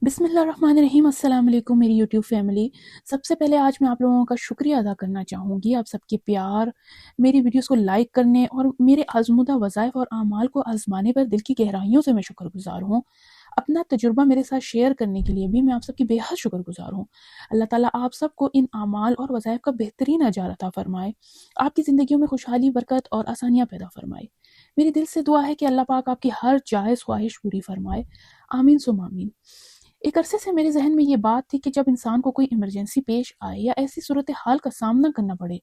बिस्मिल्लाहिर्रहमानिर्रहीम। अस्सलाम वालेकुम मेरी यूट्यूब फैमिली। सबसे पहले आज मैं आप लोगों का शुक्रिया अदा करना चाहूँगी, आप सबके प्यार, मेरी वीडियोस को लाइक करने और मेरे आज़मूदा वज़ाइफ और आमाल को आज़माने पर दिल की गहराइयों से मैं शुक्रगुज़ार हूँ। अपना तजुर्बा मेरे साथ शेयर करने के लिए भी मैं आप सबकी बेहद शुक्रगुज़ार हूँ। अल्लाह ताला आप सबको इन आमाल और वज़ाइफ का बेहतरीन अजर अता फ़रमाए, आपकी ज़िंदगियों में खुशहाली, बरकत और आसानियाँ पैदा फ़रमाए। मेरी दिल से दुआ है कि अल्लाह पाक आपकी हर जायज़ ख्वाहिश पूरी फ़रमाए। आमीन सुम्मा आमीन। एक अरसे से मेरे जहन में ये बात थी कि जब इंसान को कोई इमरजेंसी पेश आए या ऐसी सूरत हाल का सामना करना पड़े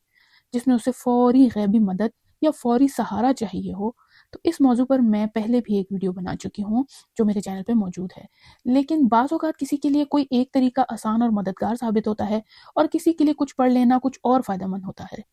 जिसमें उसे फौरी गैबी मदद या फौरी सहारा चाहिए हो, तो इस मौजू पर मैं पहले भी एक वीडियो बना चुकी हूँ जो मेरे चैनल पे मौजूद है। लेकिन बाज़ औक़ात किसी के लिए कोई एक तरीका आसान और मददगार साबित होता है और किसी के लिए कुछ पढ़ लेना कुछ और फ़ायदेमंद होता है।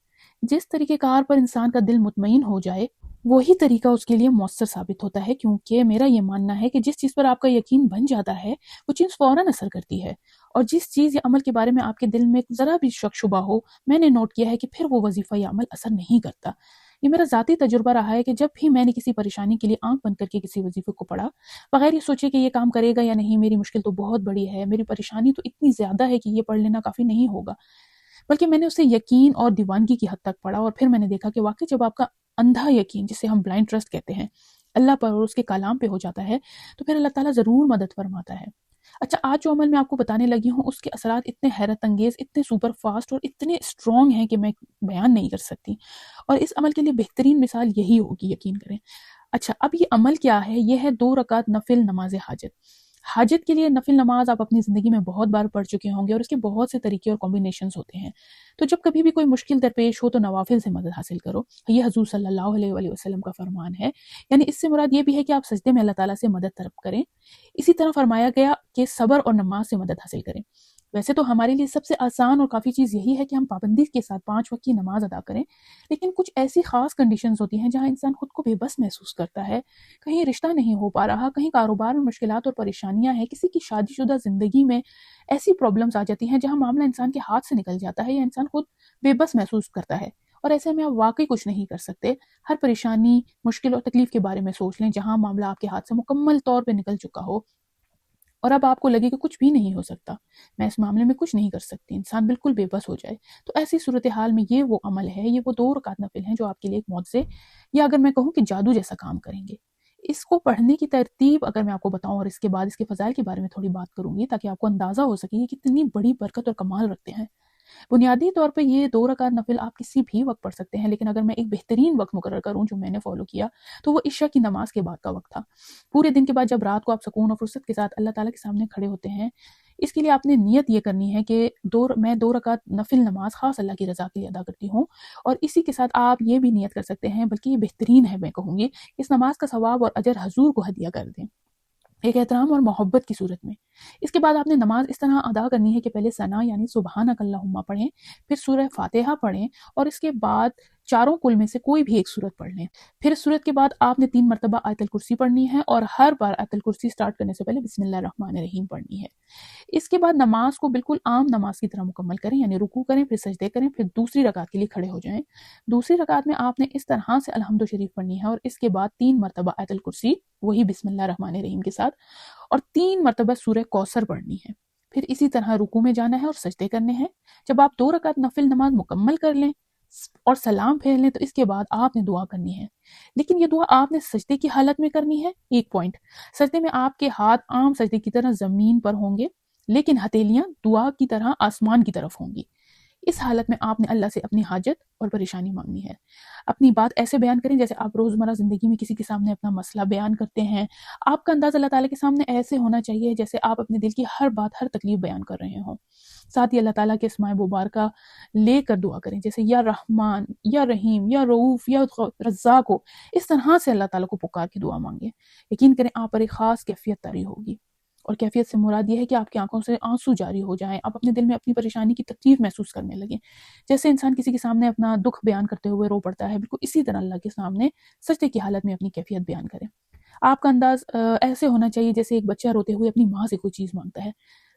जिस तरीके कार पर इंसान का दिल मुतमईन हो जाए, वही तरीका उसके लिए मौसर साबित होता है, क्योंकि मेरा ये मानना है कि जिस चीज़ पर आपका यकीन बन जाता है वो चीज़ फ़ौरन असर करती है, और जिस चीज़ या अमल के बारे में आपके दिल में ज़रा भी शक शुबा हो, मैंने नोट किया है कि फिर वो वजीफ़ा या अमल असर नहीं करता। ये मेरा ज़ाती तजुर्बा रहा है कि जब भी मैंने किसी परेशानी के लिए आंख बंद करके किसी वजीफ़े को पढ़ा, बगैर ये सोचे कि ये काम करेगा या नहीं, मेरी मुश्किल तो बहुत बड़ी है, मेरी परेशानी तो इतनी ज़्यादा है कि ये पढ़ लेना काफ़ी नहीं होगा, बल्कि मैंने उसे यकीन और दीवानगी की हद तक पढ़ा और फिर मैंने देखा कि वाकई जब आपका अंधा यकीन, जिसे हम ब्लाइंड ट्रस्ट कहते हैं, अल्लाह पर और उसके कलाम पे हो जाता है, तो फिर अल्लाह ताला ज़रूर मदद फरमाता है। अच्छा, आज जो अमल मैं आपको बताने लगी हूँ उसके असरात इतने हैरत अंगेज़, इतने सुपर फास्ट और इतने स्ट्रॉन्ग हैं कि मैं बयान नहीं कर सकती, और इस अमल के लिए बेहतरीन मिसाल यही होगी, यकीन करें। अच्छा, अब ये अमल क्या है? ये है 2 रकात नफिल नमाज हाजत। हाजत के लिए नफिल नमाज आप अपनी ज़िंदगी में बहुत बार पढ़ चुके होंगे और उसके बहुत से तरीके और कॉम्बिनेशंस होते हैं। तो जब कभी भी कोई मुश्किल दरपेश हो तो नवाफिल से मदद हासिल करो, ये हजूर सल्लल्लाहु अलैहि वसल्लम का फरमान है। यानी इससे मुराद ये भी है कि आप सजदे में अल्लाह ताला से मदद तलब करें। इसी तरह फरमाया गया कि सब्र और नमाज से मदद हासिल करें। वैसे तो हमारे लिए सबसे आसान और काफ़ी चीज़ यही है कि हम पाबंदी के साथ 5 वक्त की नमाज अदा करें, लेकिन कुछ ऐसी ख़ास कंडीशंस होती हैं जहाँ इंसान खुद को बेबस महसूस करता है। कहीं रिश्ता नहीं हो पा रहा, कहीं कारोबार में मुश्किलात और परेशानियां हैं, किसी की शादीशुदा ज़िंदगी में ऐसी प्रॉब्लम्स आ जाती हैं जहाँ मामला इंसान के हाथ से निकल जाता है या इंसान खुद बेबस महसूस करता है, और ऐसे में आप वाकई कुछ नहीं कर सकते। हर परेशानी, मुश्किल और तकलीफ के बारे में सोच लें जहाँ मामला आपके हाथ से मुकम्मल तौर पर निकल चुका हो और अब आपको लगे कि कुछ भी नहीं हो सकता, मैं इस मामले में कुछ नहीं कर सकती, इंसान बिल्कुल बेबस हो जाए। तो ऐसी सूरत हाल में ये वो अमल है, ये वो 2 रकात नफिल हैं जो आपके लिए एक मौज़े, या अगर मैं कहूँ कि जादू जैसा काम करेंगे। इसको पढ़ने की तरतीब अगर मैं आपको बताऊं और इसके बाद इसके फ़ज़ाइल के बारे में थोड़ी बात करूंगी ताकि आपको अंदाज़ा हो सके कि कितनी बड़ी बरकत और कमाल रखते हैं। बुनियादी तौर पे ये 2 रकात नफिल आप किसी भी वक्त पढ़ सकते हैं, लेकिन अगर मैं एक बेहतरीन वक्त मुकर्रर करूँ जो मैंने फॉलो किया, तो वो इशा की नमाज के बाद का वक्त था। पूरे दिन के बाद जब रात को आप सुकून और फुर्सत के साथ अल्लाह ताला के सामने खड़े होते हैं, इसके लिए आपने नियत ये करनी है कि मैं 2 रकात नफिल नमाज खास अल्लाह की रज़ा के लिए अदा करती हूँ, और इसी के साथ आप ये भी नियत कर सकते हैं, बल्कि ये बेहतरीन है, मैं कहूँगी, इस नमाज का सवाब और अजर हजूर को हदिया कर दें, एक एहतराम और मोहब्बत की सूरत में। इसके बाद आपने नमाज इस तरह अदा करनी है कि पहले सना यानी सुबहानक अल्लाहुम्मा पढ़ें, फिर सूरह फातिहा पढ़ें और इसके बाद चारों कुल में से कोई भी एक सूरत पढ़ लें। फिर सूरत के बाद आपने 3 मरतबा आयतल कुर्सी पढ़नी है और हर बार आयतल कुर्सी स्टार्ट करने से पहले बिस्मिल्लाह रहमान रहीम पढ़नी है। इसके बाद नमाज को बिल्कुल आम नमाज की तरह मुकम्मल करें, यानी रुकू करें, फिर सजदे करें, फिर दूसरी रकात के लिए खड़े हो जाएं। दूसरी रकात में आपने इस तरह से अलहम्दु शरीफ पढ़नी है और इसके बाद 3 मरतबा आयतल कुर्सी, वही बिस्मिल्लाह रहमान रहीम के साथ, और 3 मरतबा सूरह कौसर पढ़नी है। फिर इसी तरह रुकू में जाना है और सजदे करने हैं। जब आप 2 रकात नफिल नमाज मुकम्मल कर लें और सलाम फेर लें, तो इसके बाद आपने दुआ करनी है, लेकिन ये दुआ आपने सजदे की हालत में करनी है। एक पॉइंट, सजदे में आपके हाथ आम सजदे की तरह ज़मीन पर होंगे, लेकिन हथेलियां दुआ की तरह आसमान की तरफ होंगी। इस हालत में आपने अल्लाह से अपनी हाजत और परेशानी मांगनी है। अपनी बात ऐसे बयान करें जैसे आप रोज़मर्रा ज़िंदगी में किसी के सामने अपना मसला बयान करते हैं। आपका अंदाज़ अल्लाह ताला के सामने ऐसे होना चाहिए जैसे आप अपने दिल की हर बात, हर तकलीफ बयान कर रहे हों। साथ ही अल्लाह ताला के अस्माए मुबारका लेकर दुआ करें, जैसे या रहमान, या रहीम, या रऊफ़, या रज़्ज़ाक़ हो। इस तरह से अल्लाह ताला को पुकार के दुआ मांगे। यकीन करें आप पर एक ख़ास कैफ़ियत तारी होगी, और कैफियत से मुराद ये है कि आपकी आंखों से आंसू जारी हो जाएं, आप अपने दिल में अपनी परेशानी की तकलीफ महसूस करने लगें। जैसे इंसान किसी के सामने अपना दुख बयान करते हुए रो पड़ता है, बिल्कुल इसी तरह अल्लाह के सामने सजदे की हालत में अपनी कैफियत बयान करें। आपका अंदाज ऐसे होना चाहिए जैसे एक बच्चा रोते हुए अपनी माँ से कोई चीज़ मांगता है।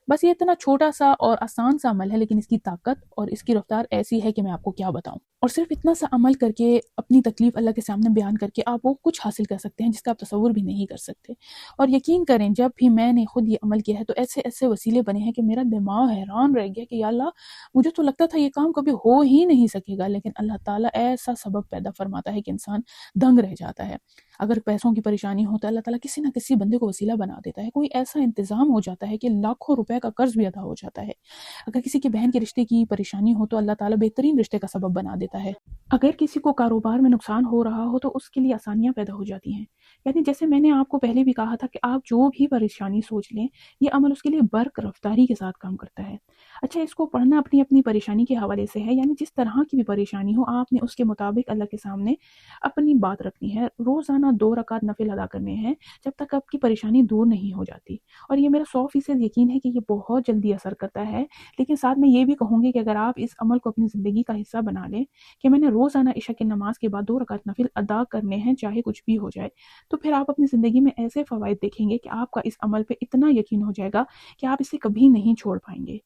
بس یہ اتنا چھوٹا سا اور آسان سا عمل ہے، لیکن اس کی طاقت اور اس کی رفتار ایسی ہے کہ میں آپ کو کیا بتاؤں۔ اور صرف اتنا سا عمل کر کے اپنی تکلیف اللہ کے سامنے بیان کر کے آپ وہ کچھ حاصل کر سکتے ہیں جس کا آپ تصور بھی نہیں کر سکتے۔ اور یقین کریں جب بھی میں نے خود یہ عمل کیا ہے تو ایسے ایسے وسیلے بنے ہیں کہ میرا دماغ حیران رہ گیا کہ یا اللہ، مجھے تو لگتا تھا یہ کام کبھی ہو ہی نہیں سکے گا، لیکن اللہ تعالیٰ ایسا سبب پیدا فرماتا ہے کہ انسان دنگ رہ جاتا ہے۔ اگر پیسوں کی پریشانی ہو تو اللہ تعالیٰ کسی نہ کسی بندے کو وسیلہ بنا دیتا ہے، کوئی ایسا انتظام ہو جاتا ہے کہ لاکھوں روپے کا قرض بھی ادا ہو جاتا ہے۔ اگر کسی کی بہن کے رشتے کی پریشانی ہو تو اللہ تعالیٰ بہترین رشتے کا سبب بنا دیتا ہے۔ اگر کسی کو کاروبار میں نقصان ہو رہا ہو تو اس کے لیے آسانیاں پیدا ہو جاتی ہیں۔ یعنی جیسے میں نے آپ کو پہلے بھی کہا تھا کہ آپ جو بھی پریشانی سوچ لیں، یہ عمل اس کے لیے برق رفتاری کے ساتھ کام کرتا ہے۔ اچھا، اس کو پڑھنا اپنی اپنی پریشانی کے حوالے سے ہے، یعنی جس طرح کی بھی پریشانی ہو آپ نے اس کے مطابق اللہ کے سامنے اپنی بات رکھنی ہے۔ روزانہ 2 رکعت نفل ادا کرنے ہیں جب تک آپ کی پریشانی دور نہیں ہو جاتی۔ اور یہ میرا 100% یقین ہے کہ یہ بہت جلدی اثر کرتا ہے، لیکن ساتھ میں یہ بھی کہوں گی کہ اگر آپ اس عمل کو اپنی زندگی کا حصہ بنا لیں کہ میں نے روزانہ عشاء کی نماز کے بعد 2 رکعت نفل ادا کرنے ہیں چاہے کچھ بھی ہو جائے، تو پھر آپ اپنی زندگی میں ایسے فوائد دیکھیں گے کہ آپ کا اس عمل پہ اتنا یقین ہو جائے گا کہ آپ اسے کبھی نہیں چھوڑ پائیں گے۔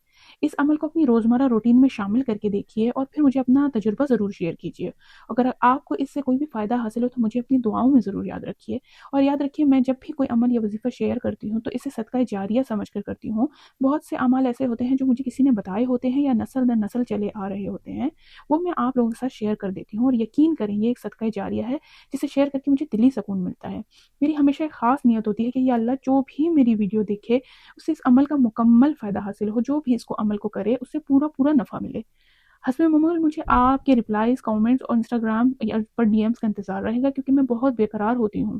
اس عمل کو اپنی روزمرہ روٹین میں شامل کر کے دیکھیے اور پھر مجھے اپنا تجربہ ضرور شیئر کیجیے۔ اگر آپ کو اس سے کوئی بھی فائدہ حاصل ہو تو مجھے اپنی دعاؤں میں ضرور یاد رکھیے، اور یاد رکھیے میں جب بھی کوئی عمل یا وظیفہ شیئر کرتی ہوں تو اسے صدقہ جاریہ سمجھ کر کرتی ہوں۔ بہت سے اعمال ایسے ہوتے ہیں جو مجھے کسی نے بتائے ہوتے ہیں یا نسل در نسل چلے آ رہے ہوتے ہیں، وہ میں آپ لوگوں کے ساتھ شیئر کر دیتی ہوں، اور یقین کریں یہ ایک صدقہ جاریہ ہے جسے شیئر کر کے مجھے دلی سکون ملتا ہے۔ میری ہمیشہ ایک خاص نیت ہوتی ہے کہ یا اللہ جو بھی میری ویڈیو دیکھے اسے اس عمل کا مکمل فائدہ حاصل ہو، جو بھی اس کو عمل کو کرے اسے پورا نفع ملے۔ حسب معمول مجھے آپ کے ریپلائز، کامنٹس اور انسٹاگرام پر ڈی ایمز کا انتظار رہے گا، کیونکہ میں بہت بے قرار ہوتی ہوں۔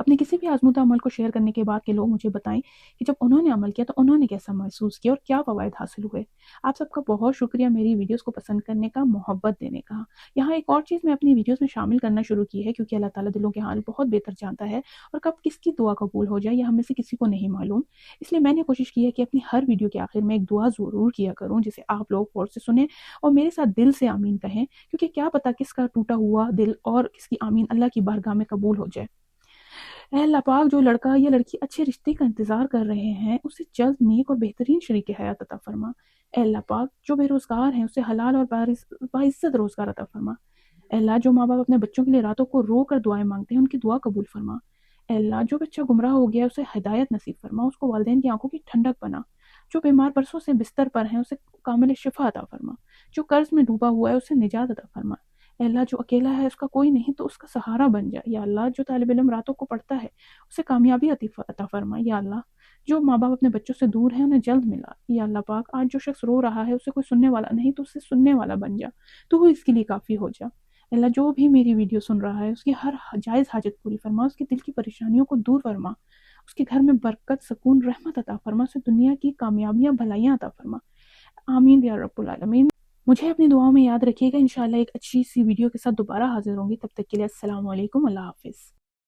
اپنے کسی بھی آزمودہ عمل کو شیئر کرنے کے بعد کہ لوگ مجھے بتائیں کہ جب انہوں نے عمل کیا تو انہوں نے کیسا محسوس کیا اور کیا فوائد حاصل ہوئے۔ آپ سب کا بہت شکریہ میری ویڈیوز کو پسند کرنے کا، محبت دینے کا۔ یہاں ایک اور چیز میں اپنی ویڈیوز میں شامل کرنا شروع کی ہے، کیونکہ اللہ تعالیٰ دلوں کے حال بہت بہتر جانتا ہے، اور کب کس کی دعا قبول ہو جائے یہ ہم میں سے کسی کو نہیں معلوم۔ اس لیے میں نے کوشش کی ہے کہ اپنی ہر ویڈیو کے آخر میں ایک دعا ضرور کیا کروں جسے آپ لوگ غور سے سنیں اور میرے ساتھ دل سے آمین کہیں، کیونکہ کیا پتہ کس کا ٹوٹا ہوا دل اور کس کی آمین اللہ کی بارگاہ میں قبول ہو جائے۔ اے اللہ پاک، جو لڑکا یا لڑکی اچھے رشتے کا انتظار کر رہے ہیں اسے جلد نیک اور بہترین شریک حیات عطا فرما۔ اے اللہ پاک، جو بے روزگار ہیں اسے حلال اور باعزت روزگار عطا فرما۔ اے اللہ، جو ماں باپ اپنے بچوں کے لیے راتوں کو رو کر دعائیں مانگتے ہیں ان کی دعا قبول فرما۔ اے اللہ، جو بچہ گمراہ ہو گیا ہے اسے ہدایت نصیب فرما، اس کو والدین کی آنکھوں کی ٹھنڈک بنا۔ جو بیمار برسوں سے بستر پر ہیں اسے کامل شفا عطا فرما۔ جو قرض میں ڈوبا ہوا ہے اسے نجات عطا فرما۔ اے اللہ، جو اکیلا ہے اس کا کوئی نہیں تو اس کا سہارا بن جائے۔ یا اللہ، جو طالب علم راتوں کو پڑھتا ہے اسے کامیابی عطا فرما۔ یا اللہ، جو ماں باپ اپنے بچوں سے دور ہیں انہیں جلد ملا۔ یا اللہ پاک، آج جو شخص رو رہا ہے اسے کوئی سننے والا نہیں تو اسے سننے والا بن جا، تو اس کے لیے کافی ہو جا۔ اللہ، جو بھی میری ویڈیو سن رہا ہے اس کی ہر جائز حاجت پوری فرما، اس کے دل کی پریشانیوں کو دور فرما، اس کے گھر میں برکت، سکون، رحمت عطا فرما، اسے دنیا کی کامیابیاں، بھلائیاں عطا فرما۔ آمین یا رب العالمین۔ مجھے اپنی دعاؤں میں یاد رکھیے گا۔ انشاءاللہ ایک اچھی سی ویڈیو کے ساتھ دوبارہ حاضر ہوں گی، تب تک کے لیے السلام علیکم، اللہ حافظ۔